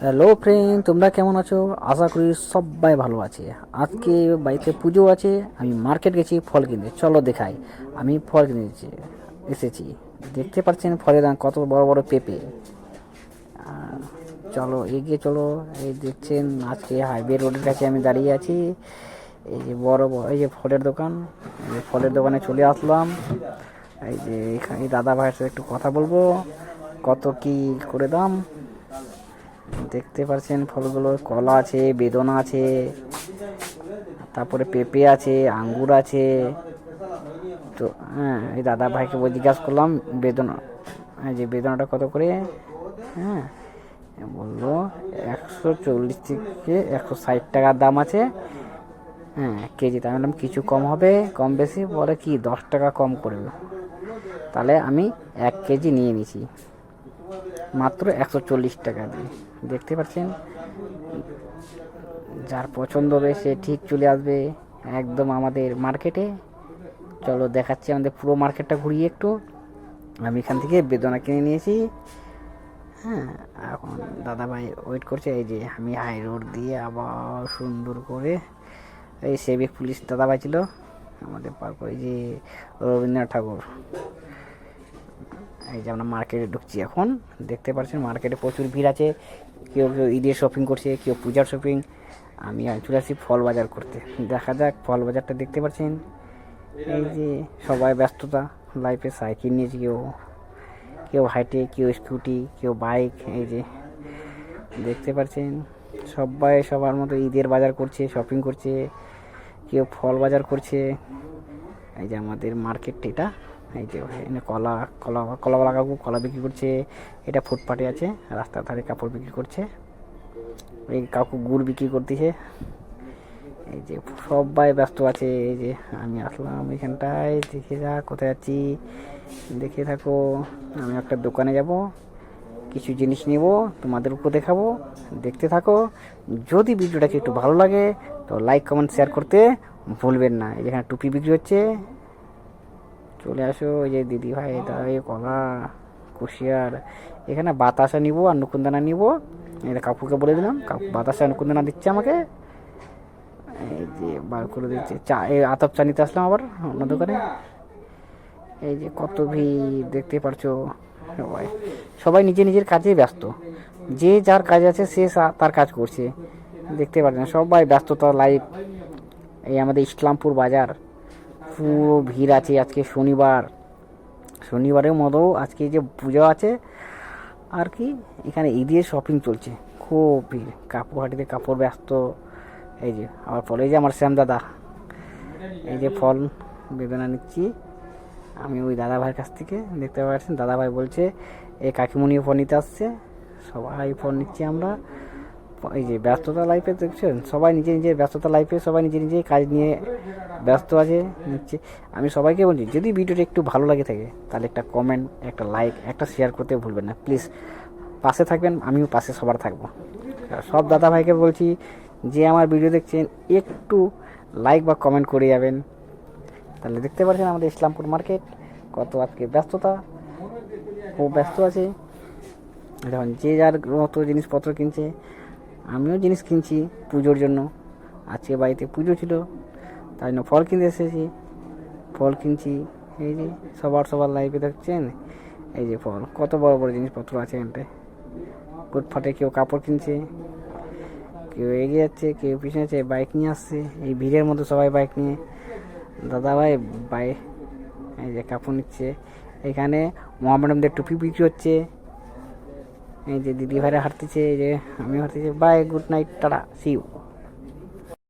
Hello friend, তোমরা কেমন আছো? আশা করি সবাই ভালো আছে। আজকে বাড়িতে পুজো আছে, আমি মার্কেট গেছি ফল কিনতে। চলো দেখাই, আমি ফল কিনেছি এসেছি। দেখতে পাচ্ছেন ফলের দাম কত বড় বড় পেঁপে। চলো এগিয়ে চলো। এই দেখছেন আজকে হাইওয়ে রোডের কাছে আমি দাঁড়িয়ে আছি। এই যে বড় বড় এই যে ফলের দোকান, এই ফলের দোকানে চলে আসলাম। এই যে এখানে দাদা ভাইয়ের সাথে একটু কথা বলবো, কত কি করে দাম। দেখতে পাচ্ছেন ফলগুলো, কলা আছে, বেদনা আছে, তারপরে পেঁপে আছে, আঙ্গুর আছে। তো হ্যাঁ, এই দাদা ভাইকে জিজ্ঞাসা করলাম বেদনা, হ্যাঁ যে বেদনাটা কত করে। হ্যাঁ, বললো 140 থেকে 160 টাকার দাম আছে। হ্যাঁ কেজি। তাই বললাম কিছু কম হবে, কম বেশি। বলে কি 10 টাকা কম করবে। তাহলে আমি 1 কেজি নিয়ে নিছি মাত্র 140 টাকা দিয়ে। দেখতে পাচ্ছেন, যার পছন্দ হবে সে ঠিক চলে আসবে একদম আমাদের মার্কেটে। চলো দেখাচ্ছি আমাদের পুরো মার্কেটটা ঘুরিয়ে একটু। আমি এখান থেকে বেদনা কিনে নিয়েছি। হ্যাঁ, এখন দাদা ভাই ওয়েট করছে। এই যে আমি হাই রোড দিয়ে আবার সুন্দর করে, এই সেবিক পুলিশ দাদা ভাই ছিল আমাদের পার করে, যে রবীন্দ্রনাথ ঠাকুর। এই যে আমরা মার্কেটে ঢুকছি এখন। দেখতে পাচ্ছেন মার্কেটে প্রচুর ভিড় আছে। কেউ কেউ ঈদের শপিং করছে, কেউ পূজার শপিং। আমি চলে আসছি ফল বাজার করতে। দেখা যাক ফল বাজারটা। দেখতে পাচ্ছেন এই যে সবাই ব্যস্ততা লাইফে। সাইকেল নিয়েছে কেউ, কেউ হাইটে, কেউ স্কুটি, কেউ বাইক। এই যে দেখতে পাচ্ছেন সবাই সবার মতো ঈদের বাজার করছে, শপিং করছে, কেউ ফল বাজার করছে। এই যে আমাদের মার্কেট এটা। এই যে এখানে কলা কলা কলাওয়ালা কাকু কলা বিক্রি করছে। এটা ফুটপাতে আছে, রাস্তার ধারে কাপড় বিক্রি করছে। এই কাকু গুড় বিক্রি করতেছে। এই যে সবাই ব্যস্ত আছে। এই যে আমি আসলাম এখানটায়। দেখে যা কোথায় যাচ্ছি দেখে থাকো। আমি একটা দোকানে যাব, কিছু জিনিস নিব, তোমাদেরকেও দেখাবো। দেখতে থাকো। যদি ভিডিওটাকে একটু ভালো লাগে তো লাইক কমেন্ট শেয়ার করতে ভুলবেন না। এই যেখানে টুপি বিক্রি হচ্ছে, চলে আসো। এই যে দিদি ভাই দাঁড়াই, কলা, কুশিয়ার। এখানে বাতাসা নিব আর নুকুনদানা নিব। এটা কাকুকে বলে দিলাম, কাকু বাতাসা নুকুনদানা দিচ্ছে আমাকে। এই যে বার করে দিচ্ছে চা। এই আতপ চা নিতে আসলাম আবার অন্য দোকানে। এই যে কত ভিড় দেখতে পারছো। সবাই সবাই নিজে নিজের কাজে ব্যস্ত। যে যার কাজ আছে সে তার কাজ করছে। দেখতে পাচ্ছেন সবাই ব্যস্ততা লাইফ। এই আমাদের ইসলামপুর বাজার পুরো ভিড় আছে। আজকে শনিবার, শনিবারের মতো আজকে যে পুজো আছে আর কি। এখানে ঈদের শপিং চলছে, খুব ভিড়। কাপড় হাটিতে কাপড় ব্যস্ত। এই যে আবার ফল, এই যে আমার শ্যাম দাদা, এই যে ফল বেদনা নিচ্ছি আমি ওই দাদা ভাইয়ের কাছ থেকে। দেখতে পাচ্ছেন দাদা ভাই বলছে এই কাকিমুনিও ফোন নিতে আসছে। সবাই ফোন নিচ্ছি আমরা। এই যে ব্যস্ততা লাইফে দেখছেন, সবাই নিজে নিজের ব্যস্ততা লাইফে সবাই নিজে নিজে কাজ নিয়ে ব্যস্ত আছে, নিচ্ছে। আমি সবাইকে বলছি যদি ভিডিওটা একটু ভালো লাগে থাকে তাহলে একটা কমেন্ট, একটা লাইক, একটা শেয়ার করতে ভুলবেন না প্লিজ। পাশে থাকবেন, আমিও পাশে সবার থাকবো। সব দাদা ভাইকে বলছি যে আমার ভিডিও দেখছেন একটু লাইক বা কমেন্ট করে যাবেন। তাহলে দেখতে পাচ্ছেন আমাদের ইসলামপুর মার্কেট কত আজকে ব্যস্ততা, খুব ব্যস্ত আছে। যখন যে যার মতো জিনিসপত্র কিনছে, আমিও জিনিস কিনছি পুজোর জন্য। আজকে বাড়িতে পুজো ছিল, তাই জন্য ফল কিনতে এসেছি, ফল কিনছি। এই যে সবার লাইফে দেখছেন এই যে ফল, কত বড় বড় জিনিসপত্র আছে এখানটায়। ফুটপাতে কেউ কাপড় কিনছে, কেউ এগিয়ে যাচ্ছে, কেউ পিছনে যাচ্ছে, বাইক নিয়ে আসছে। এই ভিড়ের মধ্যে সবাই বাইক নিয়ে। দাদা ভাই বাইক, এই যে কাপড় নিচ্ছে। এখানে মহামেডামদের টুপি বিক্রি হচ্ছে। এই যে দিদি ভাইরা হাঁটতেছে, এই যে আমি হাঁটতেছি। Bye, good night, tata, see you.